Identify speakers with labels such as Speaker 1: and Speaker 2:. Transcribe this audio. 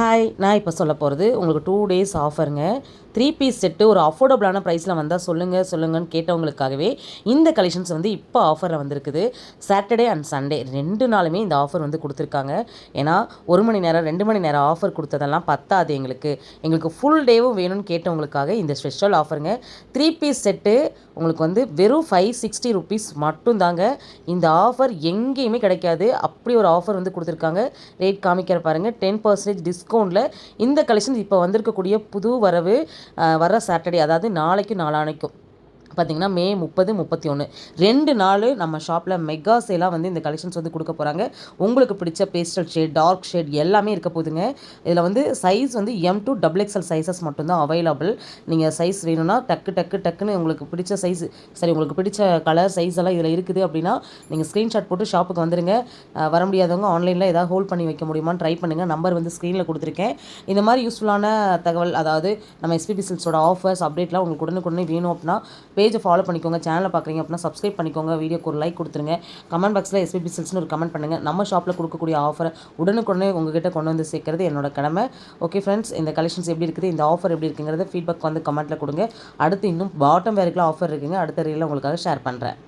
Speaker 1: Hi, நான் இப்போ சொல்ல போகிறது உங்களுக்கு 2 டேஸ் ஆஃபருங்க. 3 பீஸ் செட்டு ஒரு அஃபோர்டபுளான ப்ரைஸில் வந்தால் சொல்லுங்கன்னு கேட்டவங்களுக்காகவே இந்த கலெக்ஷன்ஸ் வந்து இப்போ ஆஃபரில் வந்திருக்குது. சாட்டர்டே அண்ட் சண்டே 2 நாளுமே இந்த ஆஃபர் வந்து கொடுத்துருக்காங்க. ஏன்னா 1 மணி நேரம் 2 மணி நேரம் ஆஃபர் கொடுத்ததெல்லாம் பத்தாது எங்களுக்கு ஃபுல் டேவும் வேணும்னு கேட்டவங்களுக்காக இந்த ஸ்பெஷல் ஆஃபருங்க. 3 பீஸ் செட்டு உங்களுக்கு வந்து வெறும் 560 ருபீஸ் மட்டும்தாங்க. இந்த ஆஃபர் எங்கேயுமே கிடைக்காது. அப்படி ஒரு ஆஃபர் வந்து கொடுத்துருக்காங்க. ரேட் காமிக்கிற பாருங்கள், 10% டிஸ்கவுண்ட்டில் இந்த கலெக்ஷன் இப்போ வந்திருக்கக்கூடிய புது வரவு. வர சாட்டர்டே, அதாவது நாளைக்கு நாளானைக்கும் பார்த்திங்கன்னா மே 30, 31 2 நாள் நம்ம ஷாப்பில் மெகா சேலாக வந்து இந்த கலெக்ஷன்ஸ் வந்து கொடுக்க போகிறாங்க. உங்களுக்கு பிடிச்ச பேஸ்டல் ஷேட், டார்க் ஷேட் எல்லாமே இருக்க போகுதுங்க. இதில் வந்து சைஸ் வந்து M to XXL சைஸஸ் மட்டும்தான் அவைலபிள். நீங்கள் சைஸ் வேணும்னா டக்குன்னு உங்களுக்கு பிடிச்ச சைஸ், உங்களுக்கு பிடிச்ச கலர் சைஸ் எல்லாம் இதில் இருக்குது அப்படின்னா நீங்கள் ஸ்க்ரீன்ஷாட் போட்டு ஷாப்புக்கு வந்துடுங்க. வர முடியாதவங்க ஆன்லைனில் ஏதாவது ஹோல்ட் பண்ணி வைக்க முடியுமான்னு ட்ரை பண்ணுங்கள். நம்பர் வந்து ஸ்க்ரீனில் கொடுத்துருக்கேன். இந்த மாதிரி யூஸ்ஃபுல்லான தகவல், அதாவது நம்ம எஸ்பிபி சில்க்ஸோட ஆஃபர்ஸ் அப்டேட்லாம் உங்களுக்கு உடனுக்குடனே வேணும் அப்படின்னா பேஜை ஃபாலோ பண்ணிக்கோங்க. சேனலை பார்க்குறீங்க அப்படின்னா சப்ஸ்கிரைப் பண்ணிக்கோங்க. வீடியோக்கு ஒரு லைக் கொடுத்துருங்க. கமெண்ட் பாக்ஸில் எஸ்பிபி சில்க்ஸ்னு ஒரு கமெண்ட் பண்ணுங்கள். நம்ம ஷாப்பில் கொடுக்கக்கூடிய ஆஃபரை உடனுக்குடனே உங்ககிட்ட கொண்டு வந்து சேர்க்கறது என்னோட கடமை. ஓகே ஃப்ரெண்ட்ஸ், இந்த கலெக்ஷன்ஸ் எப்படி இருக்குது, இந்த ஆஃபர் எப்படி இருக்குங்கிறத ஃபீட்பேக் வந்து கமெண்ட்டில் கொடுங்க. அடுத்து இன்னும் பாட்டம் வேறுக்கெலாம் ஆஃபர் இருக்குங்க. அடுத்த ரீலில் உங்களுக்காக ஷேர் பண்ணுறேன்.